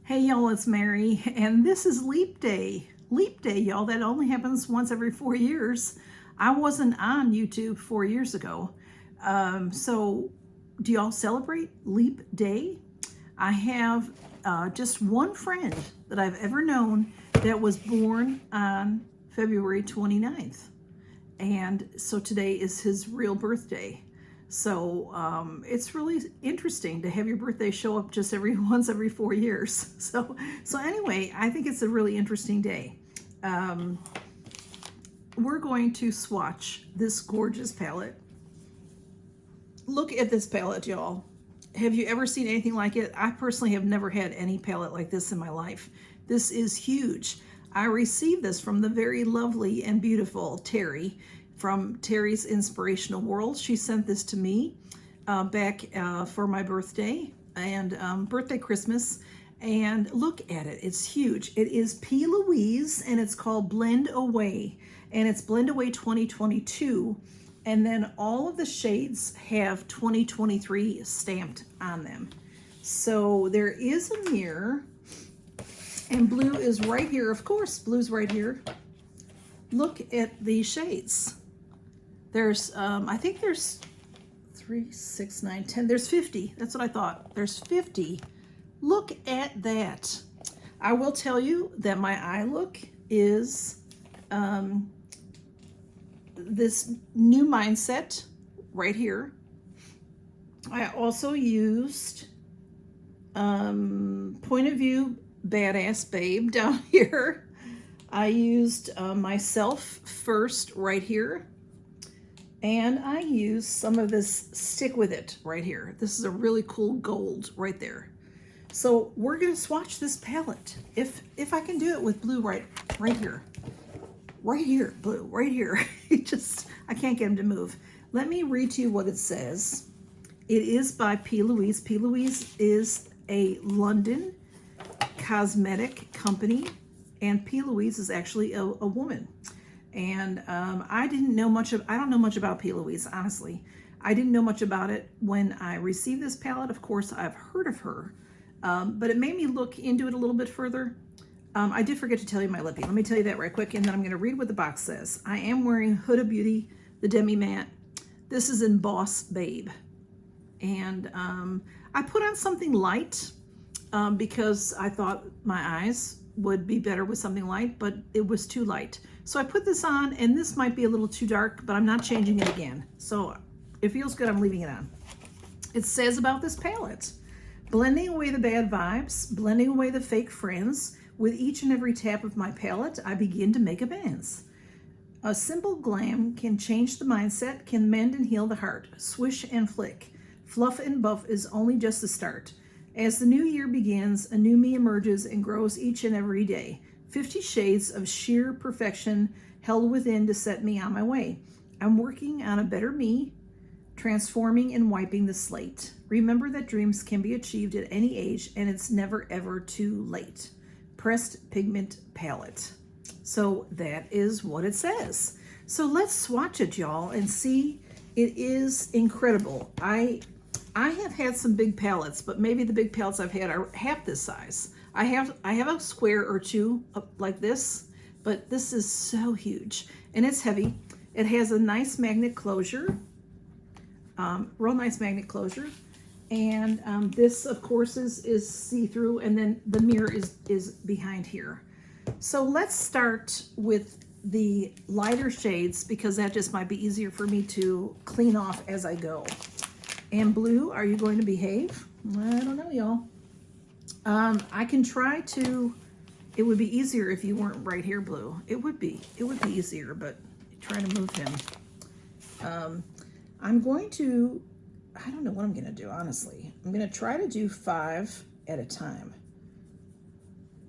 Hey y'all, it's Mary, and this is Leap Day. Leap Day, y'all, that only happens once every 4 years. I wasn't on YouTube 4 years ago. So do y'all celebrate Leap Day? I have just one friend that I've ever known that was born on February 29th. And so today is his real birthday. So it's really interesting to have your birthday show up just once every 4 years. So anyway, I think it's a really interesting day. We're going to swatch this gorgeous palette. Look at this palette, y'all. Have you ever seen anything like it? I personally have never had any palette like this in my life. This is huge. I received this from the very lovely and beautiful Terry from Terry's Inspirational World. She sent this to me back for my birthday and Christmas. And look at it, it's huge. It is P. Louise and it's called Blend Away. And it's Blend Away 2022. And then all of the shades have 2023 stamped on them. So there is a mirror and blue is right here. Of course, blue's right here. Look at these shades. There's, I think there's 3, 6, 9, 10. There's 50. That's what I thought. There's 50. Look at that. I will tell you that my eye look is this new mindset right here. I also used Point of View Badass Babe down here. I used Myself First right here. And I used some of this Stick With It right here. This is a really cool gold right there. So we're gonna swatch this palette. If I can do it with blue right here. Right here, blue, right here. I can't get him to move. Let me read to you what it says. It is by P. Louise. P. Louise is a London cosmetic company, and P. Louise is actually a woman. And I don't know much about P. Louise, honestly. I didn't know much about it when I received this palette. Of course, I've heard of her, but it made me look into it a little bit further. I did forget to tell you my lippy. Let me tell you that right quick, and then I'm going to read what the box says. I am wearing Huda Beauty, the Demi Matte. This is in Boss Babe. And I put on something light because I thought my eyes would be better with something light, but it was too light. So I put this on, and this might be a little too dark, but I'm not changing it again. So it feels good, I'm leaving it on. It says about this palette, blending away the bad vibes, blending away the fake friends. With each and every tap of my palette, I begin to make amends. A simple glam can change the mindset, can mend and heal the heart. Swish and flick. Fluff and buff is only just the start. As the new year begins, a new me emerges and grows each and every day. 50 shades of sheer perfection held within to set me on my way. I'm working on a better me, transforming and wiping the slate. Remember that dreams can be achieved at any age, and it's never ever too late. Pressed Pigment Palette. So that is what it says. So let's swatch it, y'all, and see. It is incredible. I have had some big palettes, but maybe the big palettes I've had are half this size. I have a square or two like this, but this is so huge and it's heavy. It has a nice magnet closure, real nice magnet closure. And this, of course, is see-through, and then the mirror is behind here. So let's start with the lighter shades because that just might be easier for me to clean off as I go. And blue, are you going to behave? I don't know, y'all. I can try to. It would be easier if you weren't right here, blue. It would be easier, but try to move him. I'm going to. I don't know what I'm going to do, honestly. I'm going to try to do 5 at a time.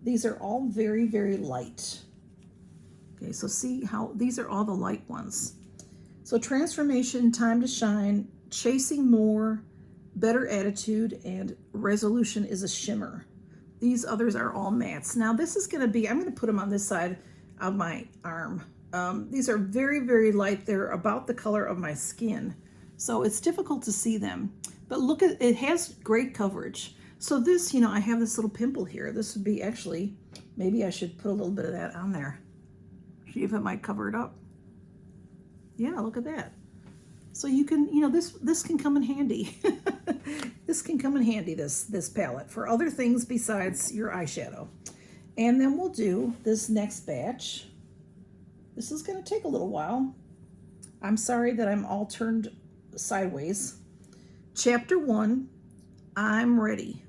These are all very, very light. Okay, so see how these are all the light ones. So transformation, time to shine, chasing more, better attitude, and resolution is a shimmer. These others are all mattes. Now this is going to be, I'm going to put them on this side of my arm. These are very, very light. They're about the color of my skin. So it's difficult to see them, but look at, it has great coverage. So this, you know, I have this little pimple here. This would be actually, maybe I should put a little bit of that on there. See if it might cover it up. Yeah, look at that. So you can, you know, this can come in handy. This can come in handy, this palette, for other things besides your eyeshadow. And then we'll do this next batch. This is going to take a little while. I'm sorry that I'm all turned sideways. Chapter 1, I'm ready.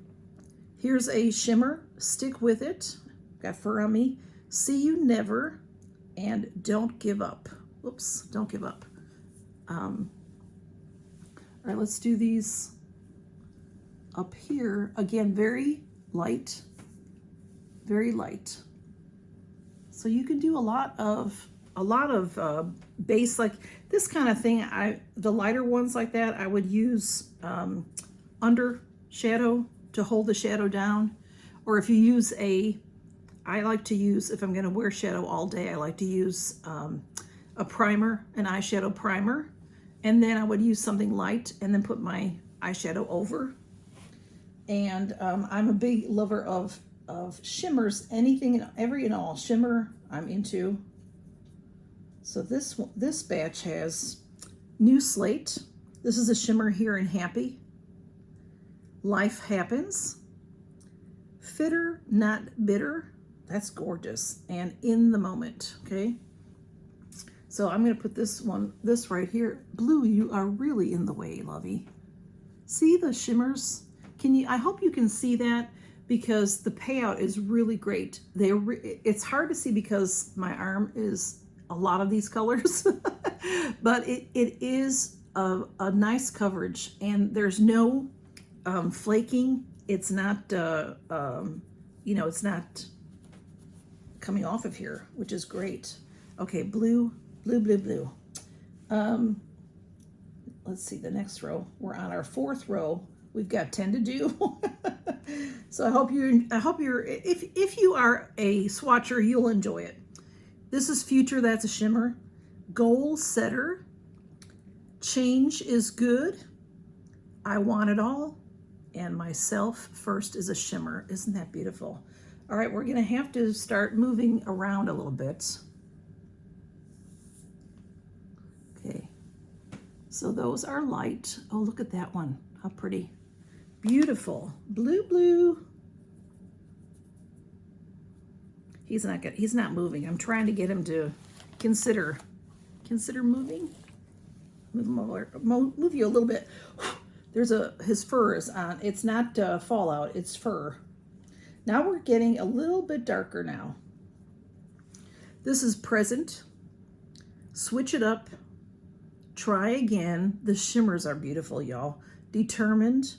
Here's a shimmer, stick with it. Got fur on me. See you never, and don't give up. Whoops, don't give up. All right, let's do these up here. Again, very light, very light. So you can do a lot of base, like this kind of thing. The lighter ones like that, I would use under shadow to hold the shadow down. Or if you use I like to use, if I'm going to wear shadow all day, I like to use a primer, an eyeshadow primer. And then I would use something light and then put my eyeshadow over. And I'm a big lover of shimmers. Anything, every and all shimmer I'm into. So this batch has New Slate. This is a shimmer here in Happy. Life Happens. Fitter, Not Bitter. That's gorgeous. And In the Moment, okay? So I'm going to put this right here. Blue, you are really in the way, lovey. See the shimmers? I hope you can see that, because the payout is really great. It's hard to see because my arm is a lot of these colors, but it is a nice coverage, and there's no flaking. It's not, you know, it's not coming off of here, which is great. Okay, blue. Let's see the next row. We're on our 4th row. We've got 10 to do. So I hope you're, if you are a swatcher, you'll enjoy it. This is Future, that's a shimmer. Goal Setter. Change is Good. I Want It All. And Myself First is a shimmer. Isn't that beautiful? All right, we're gonna have to start moving around a little bit. Okay, so those are light. Oh, look at that one, how pretty. Beautiful, blue. He's not moving. I'm trying to get him to consider moving. Move him over, move you a little bit. His fur is on. It's not fallout, it's fur. Now we're getting a little bit darker now. This is Present. Switch it up. Try Again. The shimmers are beautiful, y'all. Determined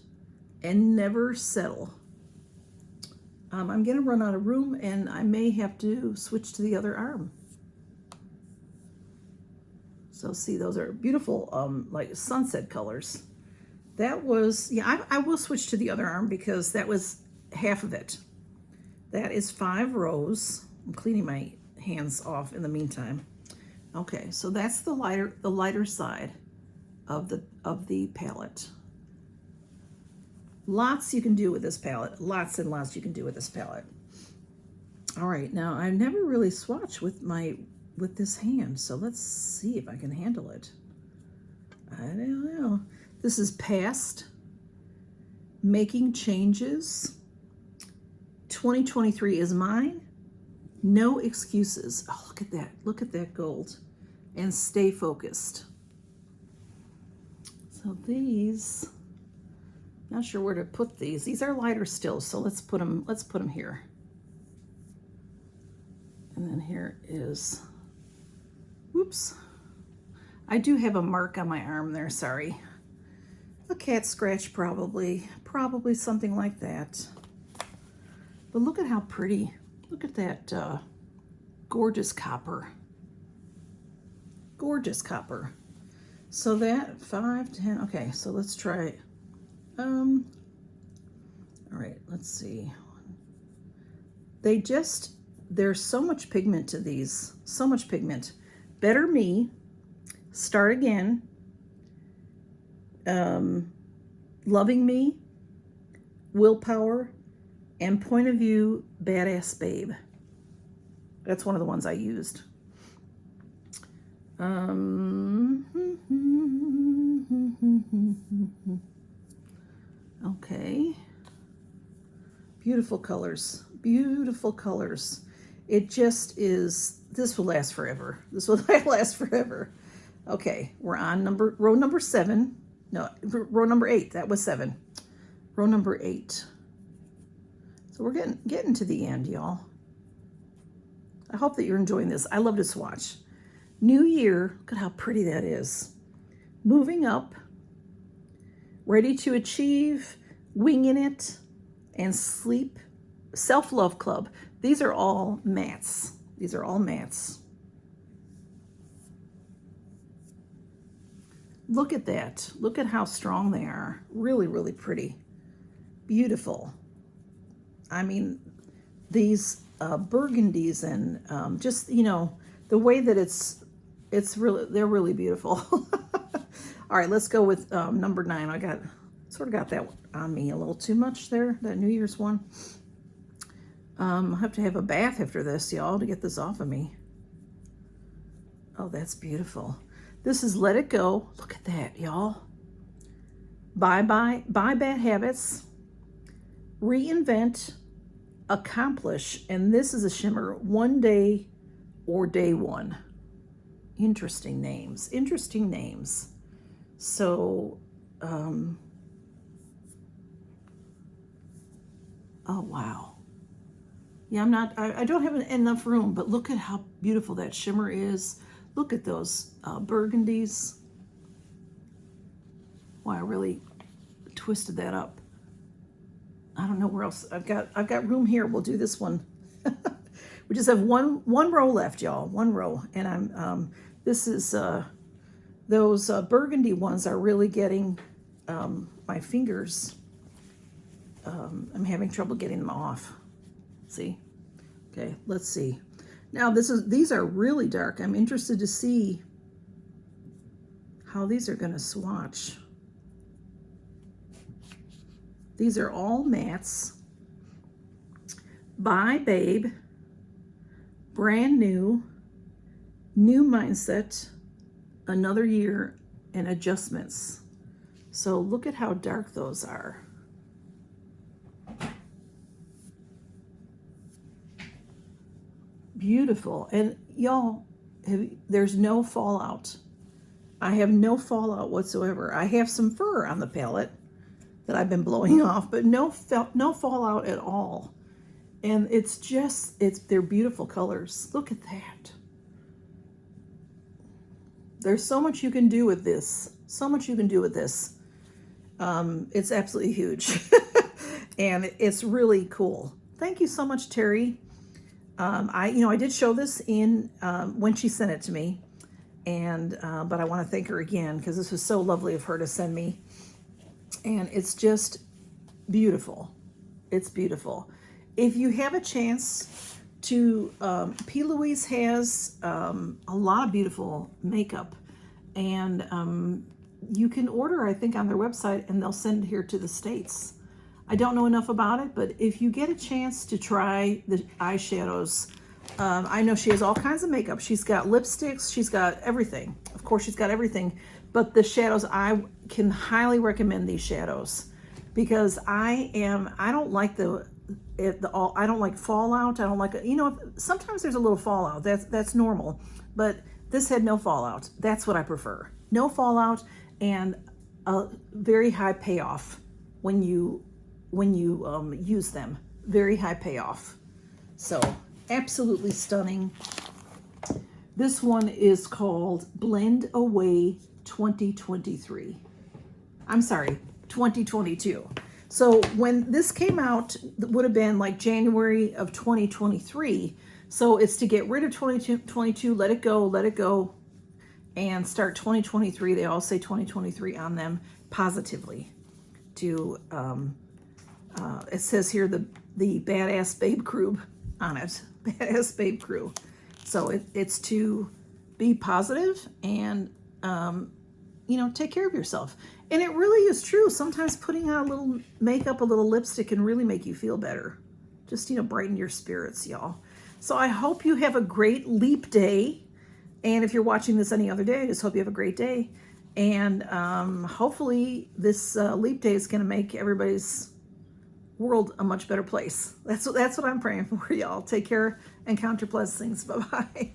and Never Settle. I'm gonna run out of room, and I may have to switch to the other arm. So see, those are beautiful, like sunset colors. That was, yeah, I will switch to the other arm because that was half of it. That is 5 rows. I'm cleaning my hands off in the meantime. Okay, so that's the lighter side of the palette. Lots you can do with this palette. Lots and lots you can do with this palette. All right, now I've never really swatched with this hand, so let's see if I can handle it. I don't know. This is Past. Making Changes. 2023 is mine. No excuses. Oh, look at that. Look at that gold. And Stay Focused. So these, not sure where to put these. These are lighter still, so let's put them here. And then here is, whoops. I do have a mark on my arm there, sorry. A cat scratch probably something like that. But look at how pretty. Look at that gorgeous copper. Gorgeous copper. So that 5, 10, okay, so let's try, all right, let's see. There's so much pigment to these, so much pigment. Better Me, Start Again, Loving Me, Willpower, and Point of View Badass Babe. That's one of the ones I used. Okay. Beautiful colors. Beautiful colors. It just is, this will last forever. This will last forever. Okay, we're on row number 7. No, row number 8. That was 7. Row number 8. So we're getting to the end, y'all. I hope that you're enjoying this. I love to swatch. New Year, look at how pretty that is. Moving up, Ready to Achieve, Winging It, and Sleep, Self-Love Club. These are all mattes. These are all mattes. Look at that. Look at how strong they are. Really, really pretty. Beautiful. I mean, these burgundies and just, you know, the way that it's really, they're really beautiful. All right, let's go with number 9. I sort of got that on me a little too much there, that New Year's one. I'll have to have a bath after this, y'all, to get this off of me. Oh, that's beautiful. This is Let It Go. Look at that, y'all. Bye Bad Habits. Reinvent. Accomplish. And this is a shimmer, One Day or Day One. Interesting names. Interesting names. So, oh, wow. Yeah, I don't have enough room, but look at how beautiful that shimmer is. Look at those burgundies. Wow, I really twisted that up. I don't know where else. I've got room here. We'll do this one. We just have one row left, y'all. One row, and I'm this is those burgundy ones are really getting my fingers. I'm having trouble getting them off. See? Okay, let's see. Now these are really dark. I'm interested to see how these are going to swatch. These are all mattes. By Babe, Brand New, New Mindset, Another Year, and Adjustments. So look at how dark those are. Beautiful. And y'all, there's no fallout. I have no fallout whatsoever. I have some fur on the palette that I've been blowing off, but no fallout at all. And they're beautiful colors. Look at that. There's so much you can do with this. So much you can do with this. It's absolutely huge. And it's really cool. Thank you so much, Terry. I did show this in when she sent it to me, and but I want to thank her again because this was so lovely of her to send me, and it's just beautiful. It's beautiful. If you have a chance to, P. Louise has a lot of beautiful makeup, and you can order, I think, on their website, and they'll send it here to the States. I don't know enough about it, but if you get a chance to try the eyeshadows, I know she has all kinds of makeup. She's got lipsticks. She's got everything. Of course, she's got everything. But the shadows, I can highly recommend these shadows because I don't like I don't like fallout. I don't like, sometimes there's a little fallout. That's normal. But this had no fallout. That's what I prefer. No fallout and a very high payoff when you use them. Very high payoff. So absolutely stunning. This one is called Blend Away 2023. I'm sorry, 2022. So when this came out, it would have been like January of 2023. So it's to get rid of 2022, let it go, and start 2023. They all say 2023 on them positively. To it says here the Badass Babe Crew on it. Badass Babe Crew. So it's to be positive and take care of yourself. And it really is true. Sometimes putting on a little makeup, a little lipstick can really make you feel better. Just, brighten your spirits, y'all. So I hope you have a great leap day. And if you're watching this any other day, I just hope you have a great day. And hopefully this leap day is going to make everybody's world a much better place. That's what I'm praying for, y'all. Take care and count your blessings. Bye-bye.